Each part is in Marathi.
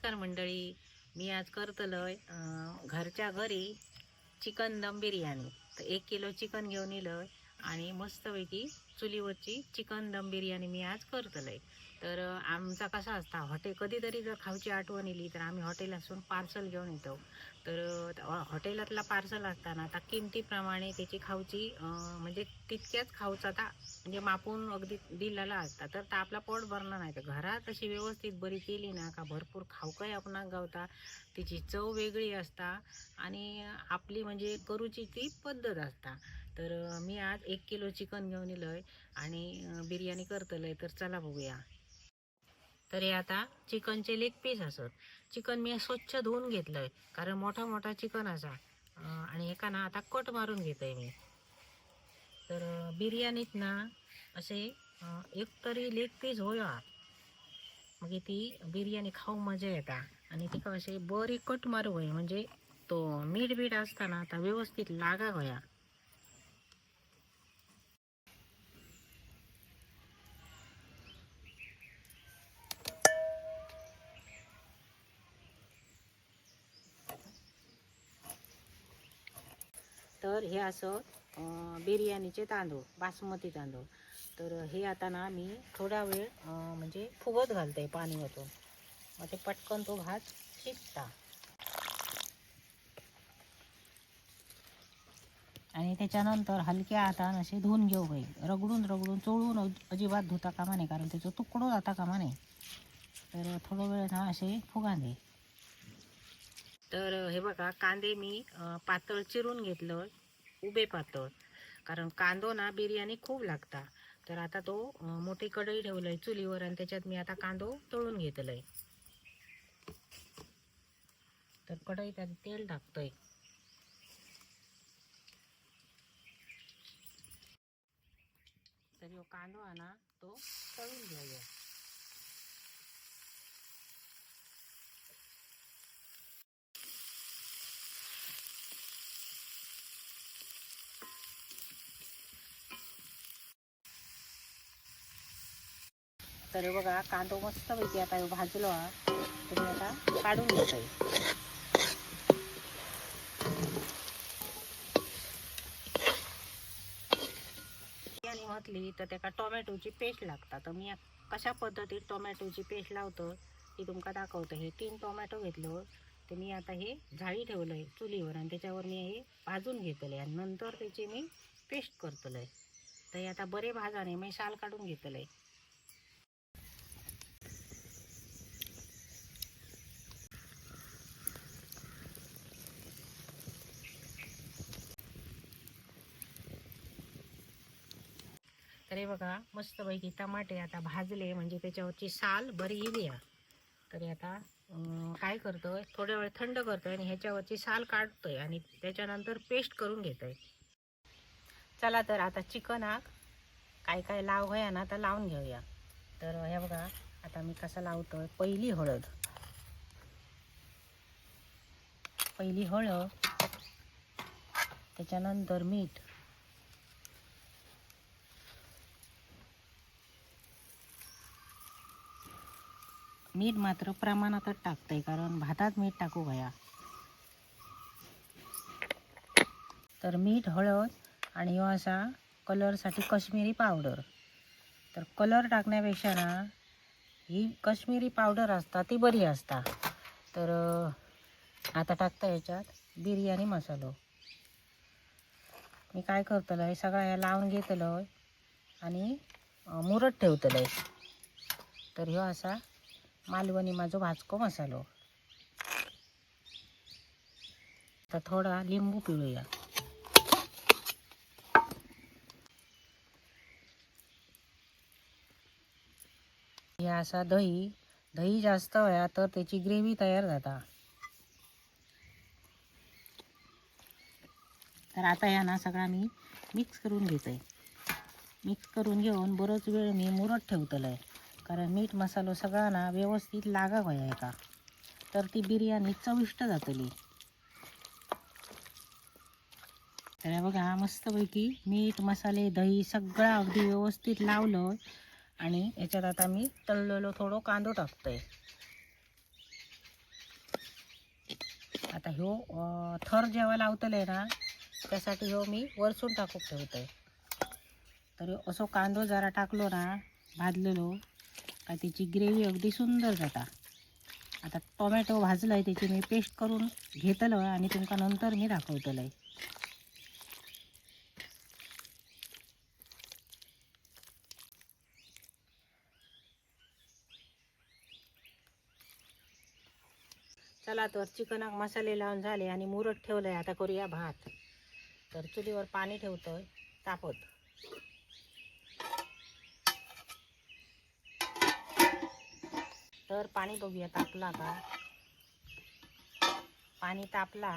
नमस्कार मंडळी. मी आज करतलोय घरच्या घरी चिकन दम बिर्याणी. तर 1 किलो चिकन घेऊन येलोय आणि मस्तपैकी चुलीवरची चिकन दम बिर्याणी मी आज करतलोय. तर आमचा कसा असता कधीतरी जर खाऊची आठवण येली तर आम्ही हॉटेलातून पार्सल घेऊन येतो. तर हॉटेलातला पार्सल असताना आता किमतीप्रमाणे त्याची खाऊची म्हणजे तितक्याच खाऊचा आता म्हणजे मापून अगदी दिलेला असता. तर आपला पोट भरणार नाही. तर घरात अशी व्यवस्थित बरी केली ना का भरपूर खाऊकाय आपणाक गावता. तिची चव वेगळी असता आणि आपली म्हणजे करूची ती पद्धत असता. तर मी आज 1 किलो चिकन घेऊन येलोय आणि बिर्याणी करतलोय. तर चला बघूया. तर हे आता चिकनचे लेग पीस असत. चिकन मी स्वच्छ धुवून घेतलंय कारण मोठा मोठा चिकन असा आणि एका ना आता कट मारून घेतोय मी. तर बिर्याणीत ना असे एक तरी लेग पीस होया मग ती बिर्याणी खाऊ मजा येता. आणि तिका असे बरी कट मारू होय म्हणजे तो मीठ बीठ असताना आता व्यवस्थित लागा होया. तर हे असं बिर्याणीचे तांदूळ, बासमती तांदूळ. तर हे आता ना मी थोडा वेळ म्हणजे फुगत घालते पाणी ओतून. मग ते पटकन तो भात शिजता. आणि त्याच्यानंतर हलक्या हाताने असे धुवून घेऊ बाई. रगडून रगडून चोळून अजिबात धुता कामा नाही कारण त्याचा तुकडो जाता कामा नाही. तर थोडा वेळ ना असे फुगा दे. तर हे बघा कांदे मी पातळ चिरून घेतलं, उभे पातळ. कारण कांदो ना बिर्याणी खूप लागता. तर आता तो मोठी कढई ठेवलंय चुलीवर आणि त्याच्यात मी आता कांदो तळून घेतलंय. तर कढईत तेल टाकतोय. तर ह्यो कांदो आहे ना तो तळून घेऊया. तर बघा कांदो मस्तपैकी आता भाजलो हा. तर मी आता काढून घेतोय. बिर्याणी म्हटली तर त्याका टोमॅटोची पेस्ट लागता. तर मी कशा पद्धतीत टोमॅटोची पेस्ट लावतो ती तुमका दाखवतो. हे 3 टोमॅटो घेतलो. तर मी आता हे झाडी ठेवलंय चुलीवर आणि त्याच्यावर मी हे भाजून घेतले आणि नंतर त्याची मी पेस्ट करतलोय. तर हे आता बरे भाजाने मी साल काढून घेतलंय. तर हे बघा मस्तपैकी टमाटे आता भाजले म्हणजे त्याच्यावरची साल बरी इली आहे. तरी आता काय करतोय थोड्या वेळ थंड करतोय आणि ह्याच्यावरची साल काढतोय आणि त्याच्यानंतर पेस्ट करून घेतोय. चला तर आता चिकन हा काय काय लाव होया ना तर लावून घेऊया. तर हे बघा आता मी कसं लावतोय. पहिली हळद, त्याच्यानंतर मीठ, मीठ मात्र प्रमाणातच टाकतंय कारण भातात मीठ टाकू गया. तर मीठ, हळद आणि ह्यो असा कलरसाठी काश्मीरी पावडर. तर कलर टाकण्यापेक्षा ना ही काश्मीरी पावडर असता ती बरी असता. तर आता टाकता ह्याच्यात बिर्याणी मसालो. मी काय करतलं हे सगळं हे लावून घेतलं आणि मुरत ठेवतलं. तर ह्यो असा मालवणी माझो भाजको मसालो. तर थोडा लिंबू पिळूया. हे असा दही जास्त व्हाया तर त्याची ग्रेव्ही तयार जाता. तर आता ह्या ना सगळा मी मिक्स करून घेतोय. मिक्स करून घेऊन बरोच वेळ मी मुरत ठेवतलंय कारण मीठ मसालो सगळा ना व्यवस्थित लागा व्हाया का तर ती बिर्याणी चविष्ट जातली. तर बघा मस्तपैकी मीठ मसाले दही सगळं अगदी व्यवस्थित लावलं आणि याच्यात आता मी तळलेलो थोडं कांदो टाकतोय. आता ह्यो थर जेव्हा लावतले ना त्यासाठी ह्यो मी वरसून टाकून ठेवतोय. तर असो कांदो जरा टाकलो ना भाजलेलो का त्याची ग्रेव्ही अगदी सुंदर जाता. आता टोमॅटो भाजलाय त्याची मी पेस्ट करून घेतलं आणि तुमका नंतर मी दाखवतलंय. चला तर चिकनाक मसाले लावून झाले आणि मुरत ठेवलंय. आता करूया भात. तर चुलीवर पाणी ठेवतोय तापत. तर पाणी बघूया तापला का. पाणी तापला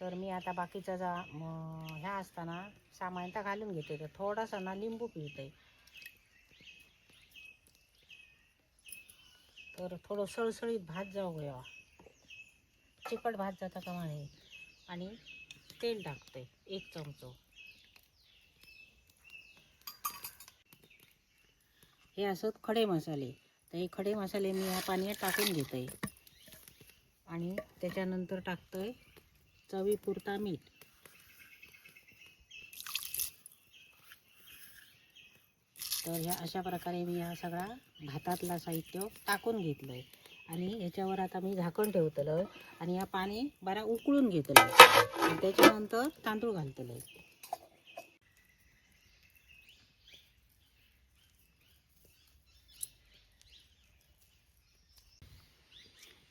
तर मी आता बाकीचा जा ह्या असताना सामान तर घालून घेते. तर थोडासा ना लिंबू पिळते. तर थोडं सळसळीत भात जाऊ गया, चिकट भात जाता का म्हणे. आणि तेल टाकते 1 चमचो. हे असत खडे मसाले. तर हे खडे मसाले मी या पाण्यात टाकून घेते आणि त्याच्यानंतर टाकतोय चवीपुरता मीठ. तर ह्या अशा प्रकारे मी हा सगळा भातातला साहित्य टाकून घेतलंय आणि याच्यावर आता मी झाकण ठेवतलं आणि या पाणी बरा उकळून घेतलं आणि त्याच्यानंतर तांदूळ घालतलं.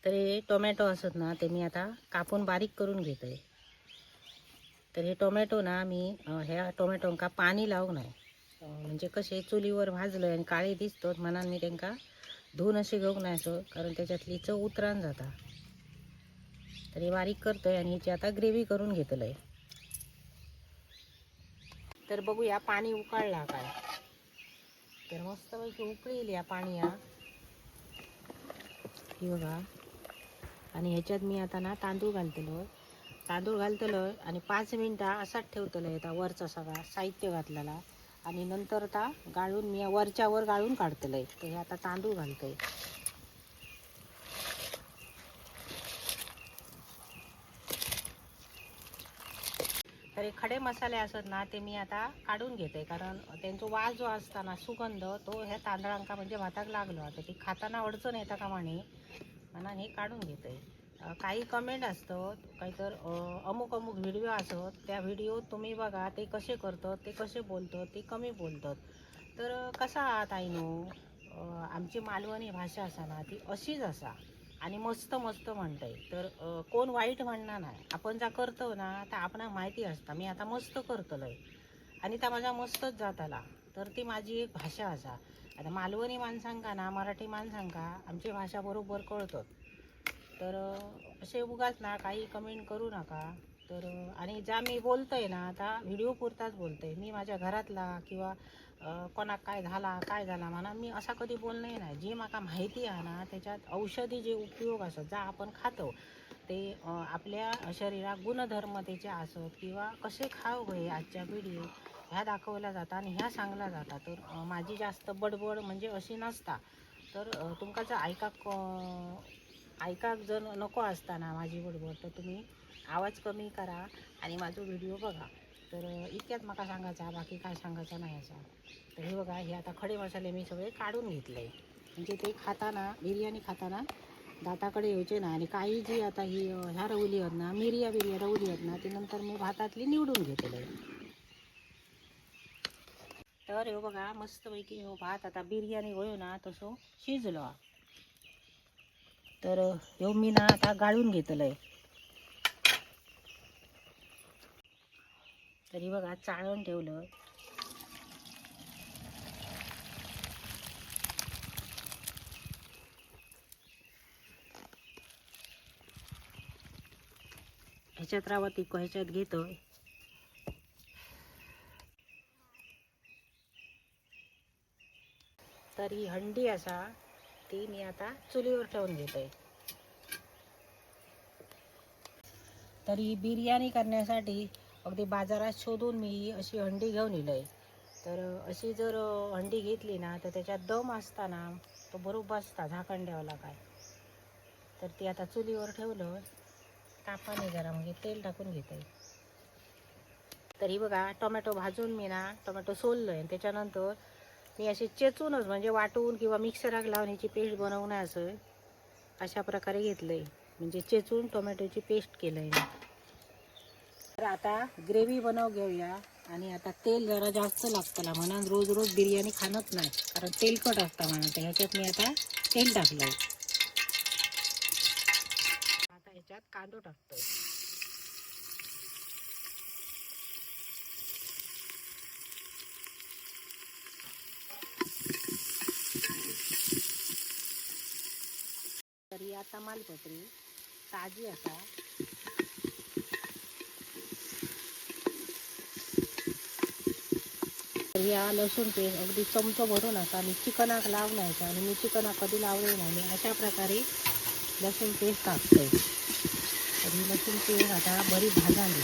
तर हे टोमॅटो असत ना ते मी आता कापून बारीक करून घेतोय. तर हे टोमॅटो ना मी ह्या टोमॅटोंका पाणी लावू नाही. म्हणजे कसे चुलीवर भाजलं आणि काळे दिसतात म्हणून मी त्यांना धुवून असे घेऊ नाही असं, कारण त्याच्यातली चव उतरान जाता. तर हे बारीक करतोय आणि ह्याची आता ग्रेव्ही करून घेतलंय. तर बघूया पाणी उकळला काय. तर मस्तपैकी उकळील या पाणी या ही बघा. आणि ह्याच्यात मी आता ना तांदूळ घालतलो आणि 5 मिनटं असाच ठेवतलं. आता वरचा सगळा साहित्य घातलेला आणि नंतर आता गाळून मी वरच्यावर गाळून काढतलंय. तर हे आता तांदूळ घालतोय. तर हे खडे मसाले असत ना ते मी आता काढून घेते, कारण त्यांचा वास जो असता ना सुगंध तो ह्या तांदळांका म्हणजे भाताक लागलो. आता ती खाताना अडचण येता का म्हणे म्हणून हे काढून घेते. काही कमेंट असतात काहीतर अमुक व्हिडिओ असत, त्या व्हिडिओ तुम्ही बघा ते कसे करतात, ते कसे बोलतात, ते कमी बोलतात. तर कसा आहात आईनो, आमची मालवणी भाषा असा ना ती अशीच असा आणि मस्त मस्त म्हणतंय. तर कोण वाईट म्हणणार नाही. आपण जा करतो ना तर आपणाला माहिती असतं मी आता मस्त करतलोय आणि त्या माझा मस्तच जात आला. तर ती माझी एक भाषा असा. आता मालवणी माणसांका ना मराठी माणसांका आमची भाषा बरोबर कळतात. तर असे उगाच ना काही कमेंट करू नका. तर आणि ज्या मी बोलतोय ना आता व्हिडिओ पुरताच बोलतोय. मी माझ्या घरातला किंवा कोणाक काय झाला म्हणा मी असा कधी बोलणे नाही. जी माका माहिती आहे ना त्याच्यात औषधी जे उपयोग असत जा आपण खातो ते आपल्या शरीरात गुणधर्म त्याचे असत किंवा कसे खाऊ गये आजच्या पिढी ह्या दाखवल्या जातात आणि ह्या सांगल्या जातात. तर माझी जास्त बडबड म्हणजे अशी नसता. तर तुमका जर ऐकाक जर नको असताना माझी बडबड तर तुम्ही आवाज कमी करा आणि माझा व्हिडिओ बघा. तर इतक्यात मला सांगायचा, बाकी काय सांगायचं नाही असा. तर हे बघा हे आता खडे मसाले मी सगळे काढून घेतले. म्हणजे ते खाताना बिर्याणी खाताना दाताकडे यायचे ना. आणि काही जी आता ही ह्या रवली आहेत ना मिरिया रवली आहेत ना ती नंतर मी भातातली निवडून घेतले. तर हे बघा मस्तपैकी हो भात आता बिर्याणी होयो ना तसो शिजलो. तर ह्यो मी ना आता गाळून घेतलंय. तरी बघा चाळून ठेवलं. ह्याच्यात रावा तिको ह्याच्यात घेतोय. तर ही हंडी असा ती मी आता चुलीवर ठेवून घेतोय. तर ही बिर्याणी करण्यासाठी अगदी बाजारात शोधून मी ही अशी हंडी घेऊन इलंय. तर अशी जर हंडी घेतली ना तर त्याच्यात दम असताना तो बरोबर असता झाकण द्यावला काय. तर ती आता चुलीवर ठेवलं तापाने जरा म्हणजे तेल टाकून घेते. तरी बघा टोमॅटो भाजून मी ना टोमॅटो सोललोय आणि त्याच्यानंतर मी असे चेचूनच म्हणजे वाटून किंवा मिक्सराक लावून ह्याची पेस्ट बनवण्याचं अशा प्रकारे घेतलंय. म्हणजे चेचून टोमॅटोची पेस्ट केलंय. तर आता ग्रेव्ही घेऊया. आणि आता तेल जरा जास्त लागतं म्हणून रोज रोज बिर्याणी खाणंच नाही, कारण तेलकट असतं म्हणून. तर ह्याच्यात मी आता तेल टाकलंय. आता ह्याच्यात कांदो टाकतोय. तर ही आता मालपत्री ताजी असा. तर या लसूण पेस्ट अगदी चमचो भरून असा आणि चिकनाक लावण्याचा. आणि मी चिकनाक कधी लावले नाही, मी अशा प्रकारे लसूण पेस्ट टाकतोय. तर ही लसूण पेस्ट आता बरी भाजावी.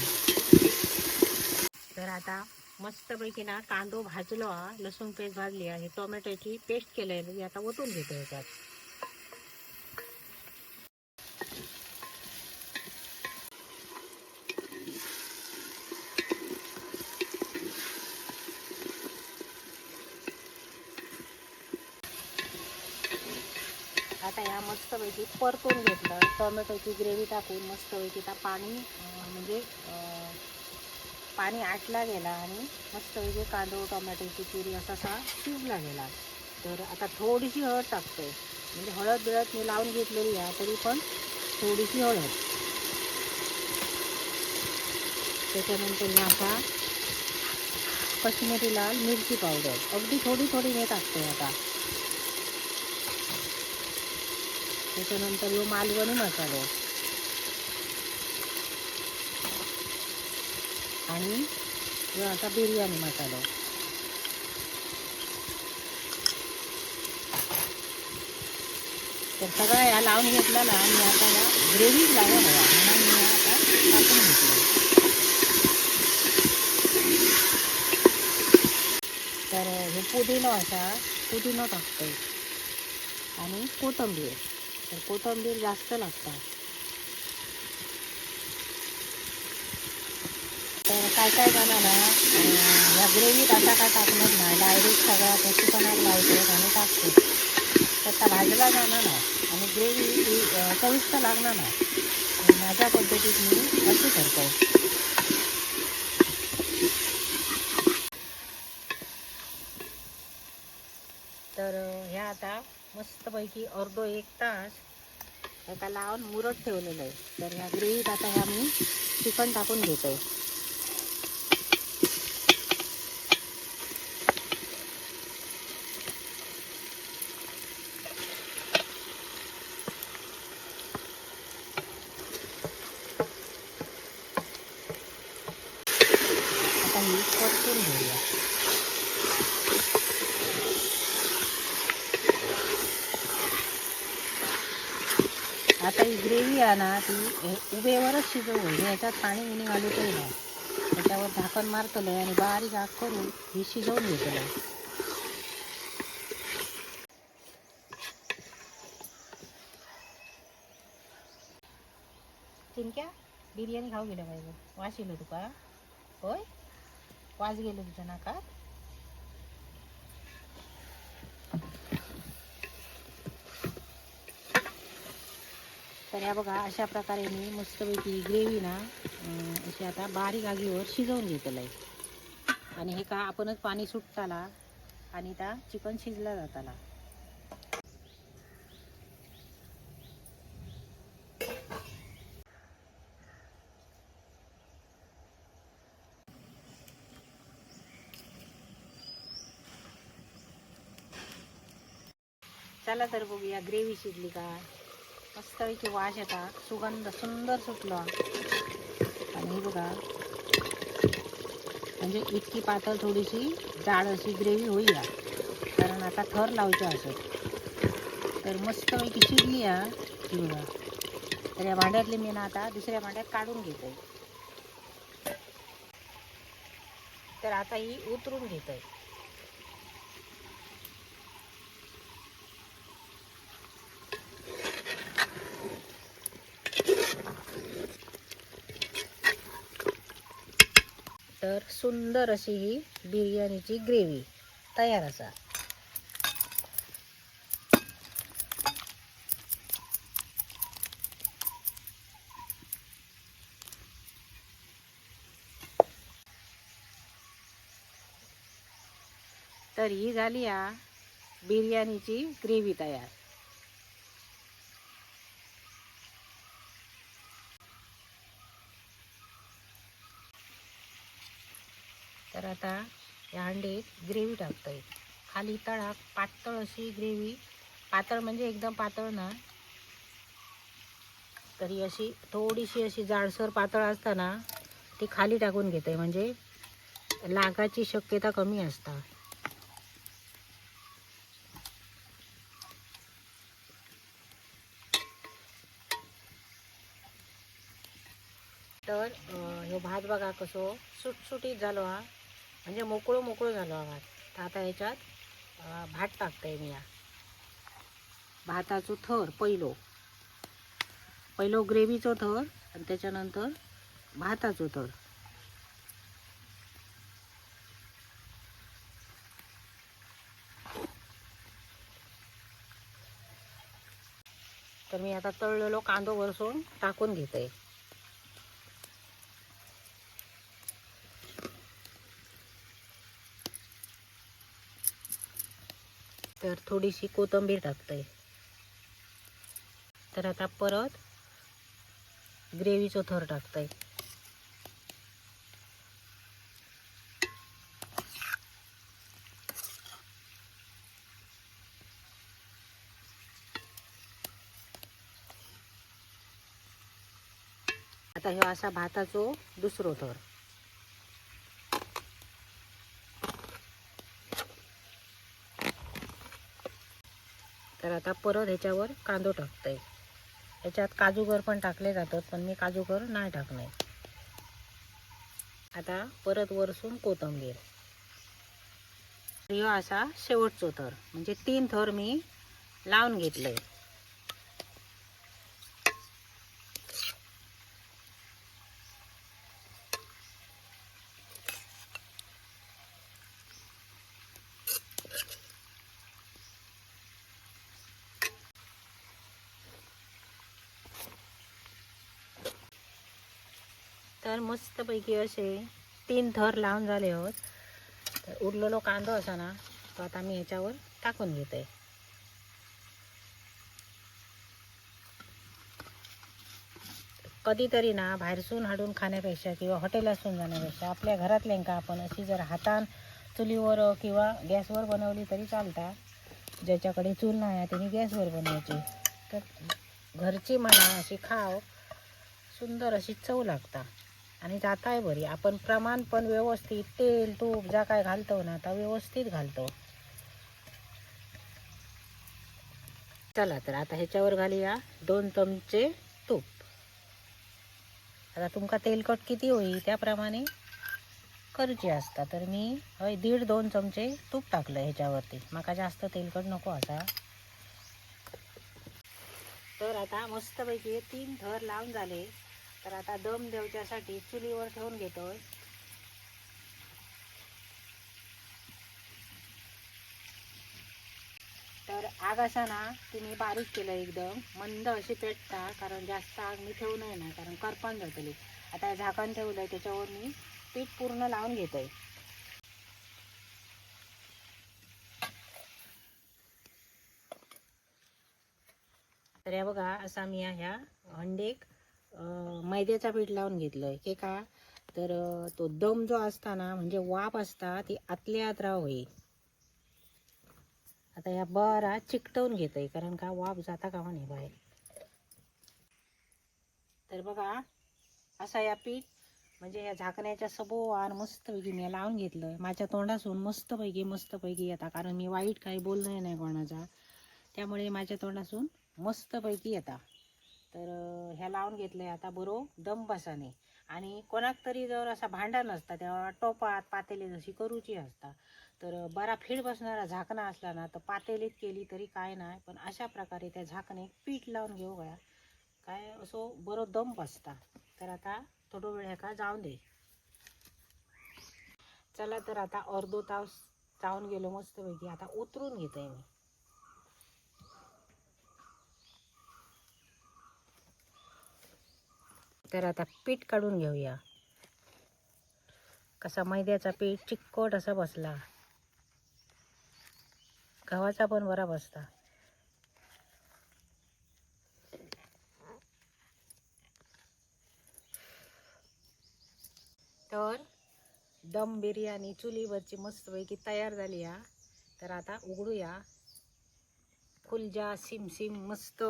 तर आता मस्तपैकी ना कांदो भाजलो, लसूण पेस्ट भाजली आणि टोमॅटोची पेस्ट केलेली आता ओतून घेतो याच्यात. आता या मस्तपैकी परतून घेतलं. टोमॅटोची ग्रेव्ही टाकून मस्तपैकी आता पाणी म्हणजे पाणी आटला गेला आणि मस्तपैकी कांदो टोमॅटोची प्युरी असा शिजला गेला. तर आता थोडीशी हळद टाकतोय. म्हणजे हळद बिळद मी लावून घेतलेली आहे, तरी पण थोडीशी हळद. त्याच्यानंतर मी आता कश्मीरी लाल मिरची पावडर अगदी थोडी थोडी मी टाकतोय आता. त्याच्यानंतर यो मालवणी मसालो आणि यो आता बिर्याणी मसालो. तर सगळं या लावून घेतलेला आणि आता या ग्रेव्हीच लावून हवा म्हणून मी आता टाकून घेतलं. तर हे पुदिनो टाकतोय आणि कोथिंबीर. तर कोथिंबीर जास्त लागतात. तर काय काय जणांना या ग्रेव्हीत असा काय टाकणार नाही, डायरेक्ट सगळ्या त्या चिकनात लावतो आणि टाकतो. त्याचा भाजला जाणार नाही आणि ग्रेव्ही ही चविष्ट लागणार नाही. माझ्या पद्धतीत मी अशी करतो. तर ह्या आता मस्तपैकी अर्धो 1 तास एका लावून मुरत ठेवलेलं आहे. तर ह्या ग्रेव्हीत आता ह्या मी चिकन टाकून घेतो. आता ही परतून घेऊया. आता ही ग्रेव्ही आहे ना ती उभेवरच शिजवू. ह्याच्यात पाणी मिनी घालूतही नाही. त्याच्यावर झाकण मारतलं आणि बारीक आग करून ही शिजवून घेतलं. चिंक्या बिर्याणी खाऊ गेलं पाहिजे. वास येलो तुका? होय, वास गेलो तुझ्या नाकात? तर या बघा अशा प्रकारे मी मस्तपैकी ग्रेव्ही ना अशी आता बारीक आगीवर शिजवून घेतलं आहे. आणि हे का आपणच पाणी सुटताला आणि त्या चिकन शिजला जाताला. चला तर बघूया ग्रेव्ही शिजली का. मस्तपैकी वास येतात, सुगंध सुंदर सुटला. आणि हे बघा म्हणजे इतकी पातळ थोडीशी जाड अशी ग्रेव्ही होईया, कारण आता थर लावचे असत. तर मस्तपैकी शिजली ही बघा. तर या भांड्यातली मी ना आता दुसऱ्या भांड्यात काढून घेते. तर आता ही उतरून घेते. तर सुंदर अशी ही बिर्याणीची ग्रेव्ही तयार असा. तर ही झाली या बिर्याणीची ग्रेव्ही तयार. तर आता या अंडीत ग्रेव्ही टाकतोय. खाली तळाक पातळ अशी ग्रेव्ही, पातळ म्हणजे एकदम पातळ ना, तरी अशी थोडीशी अशी जाडसर पातळ असताना ती खाली टाकून घेते, म्हणजे लागाची शक्यता कमी असता. तर हे भात बघा कसो सुटसुटीत झालो हा, म्हणजे मोकळो मोकळो झालो हा भात. तर आता याच्यात भात टाकते मी. या भाताचो थर पहिलो ग्रेव्हीचो थर आणि त्याच्यानंतर भाताचो थर. तर मी आता तळलेलो कांदो वरसून टाकून घेते. तर थोडीशी कोथिंबीर टाकते. तर आता परत ग्रेव्हीचो थर टाकते. आता ह्यो असा भाताचो दुसरो थर. तर आता परत ह्याच्यावर कांदो टाकते. ह्याच्यात काजूगर पण टाकले जातात, पण मी काजूगर नाही टाकणे. आता परत वरसून कोथिंबीर. ह्यो असा शेवटचो थर, म्हणजे 3 थर मी लावून घेतलंय. तर मस्तपैकी असे 3 थर लावून झाले आहोत. तर उरलेलो कांदो असा ना, तो आता मी ह्याच्यावर टाकून घेते. कधीतरी ना बाहेरसून हाडून खाण्यापेक्षा किंवा हॉटेलातून जाण्यापेक्षा आपल्या घरातल्यांका आपण अशी जर हातान चुलीवर किंवा गॅसवर बनवली तरी चालता. ज्याच्याकडे चूल नाही त्याने गॅसवर बनवायची. तर घरची म्हणा अशी खाव सुंदर अशी चव लागता आणि जाताय बरी. आपण प्रमाण पण व्यवस्थित तेल तूप ज्या काय घालतो ना आता व्यवस्थित घालतो. चला तर आता ह्याच्यावर घालूया 2 चमचे तूप. आता तुमका तेलकट किती होईल त्याप्रमाणे करूची असता. तर मी 1.5-2 चमचे तूप टाकलं ह्याच्यावरती. माका जास्त तेलकट नको असा. तर आता मस्तपैकी 3 थर लावून झाले. तर आता दम देवच्यासाठी चुलीवर ठेवून घेतोय. तर आग असा ना तुम्ही बारीक केलं, एकदम मंद अशी पेटता, कारण जास्त आग मी ठेवू नये ना, कारण करपण जातली. आता झाकण ठेवलंय, त्याच्यावर मी पीठ पूर्ण लावून घेतोय. तर या बघा असा मी ह्या हंडेक मैद्याचा पीठ लावून घेतलंय. की का तर तो दम जो असता ना, म्हणजे वाफ असता ती आतल्या आत राह होई. आता या बरा चिकटवून घेतोय, कारण का वाफ जाता कामा नाही बाहेर. तर बघा असा या पीठ म्हणजे या झाकण्याच्या सभोवार मस्तपैकी मी लावून घेतलं. माझ्या तोंडासून मस्तपैकी येता, कारण मी वाईट काही बोलणं नाही कोणाचा, त्यामुळे माझ्या तोंडासून मस्तपैकी येता. तर ह्या लावून घेतलंय. आता बरो दम बसाने, आणि कोणाक तरी जर असा भांडा नसता तेव्हा टोपात पातेली जशी करूची असता, तर बरा फीड बसणारा झाकणा असला ना तर पातेलीत केली तरी काय नाही, पण अशा प्रकारे त्या झाकणे पीठ लावून घेऊ गया काय असो बरो दम बसता. तर आता थोडं वेळ ह्याका जाऊन दे. चला तर आता अर्धो तास चावून गेलो मस्तपैकी. आता उतरून घेते मी. तर आता पीठ काढून घेऊया. कसा मैद्याचा पीठ चिकट असा बसला, गव्हाचा पण बरा बसता. तर दम बिर्याणी चुलीवरची मस्तपैकी तयार झाली आहे. तर आता उघडूया. फुलजा सिम सिम मस्त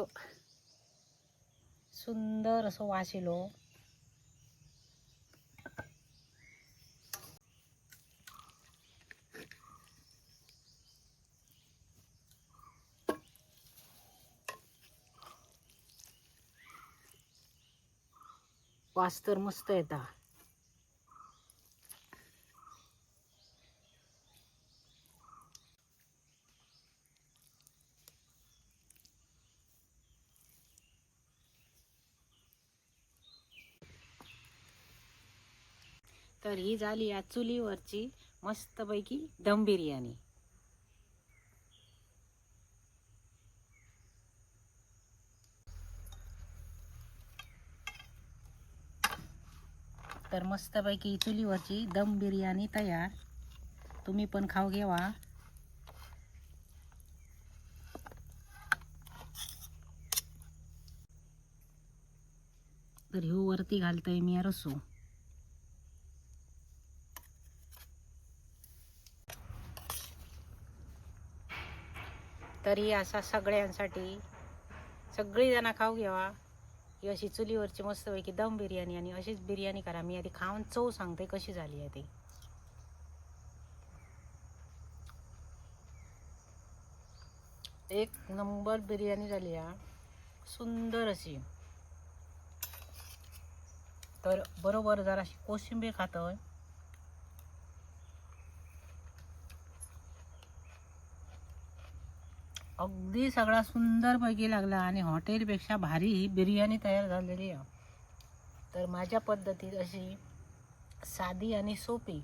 सुंदर असं वास येलो. वास तर मस्त येता. तर ही झाली या चुलीवरची मस्तपैकी दम बिर्याणी. तर मस्तपैकी चुलीवरची दम बिर्याणी तयार. तुम्ही पण खाऊ घेवा. तर ह्यो वरती घालतोय मी रसू. तरी असा सगळ्यांसाठी सगळी जण खाऊ घ्यावा. ही अशी चुलीवरची मस्तपैकी दम बिर्याणी आणि अशीच बिर्याणी करा. मी आधी खाऊन चव सांगते कशी झाली आहे ती. एक नंबर बिर्याणी झाली आहे, सुंदर अशी. तर बरोबर जराशी कोशिंबीर खातोय. अगदी सगळा सुंदर पैकी लागला आणि हॉटेलपेक्षा भारी ही बिर्याणी तयार झालेली आहे. तर माझ्या पद्धतीत अशी साधी आणि सोपी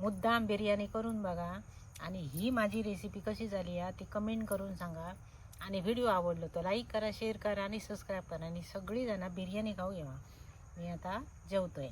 मुद्दाम बिर्याणी करून बघा. आणि ही माझी रेसिपी कशी झाली आहे ती कमेंट करून सांगा. आणि व्हिडिओ आवडलो तर लाईक करा, शेअर करा आणि सबस्क्राईब करा. आणि सगळीजणं बिर्याणी खाऊ घ्या. मी आता जेवतोय.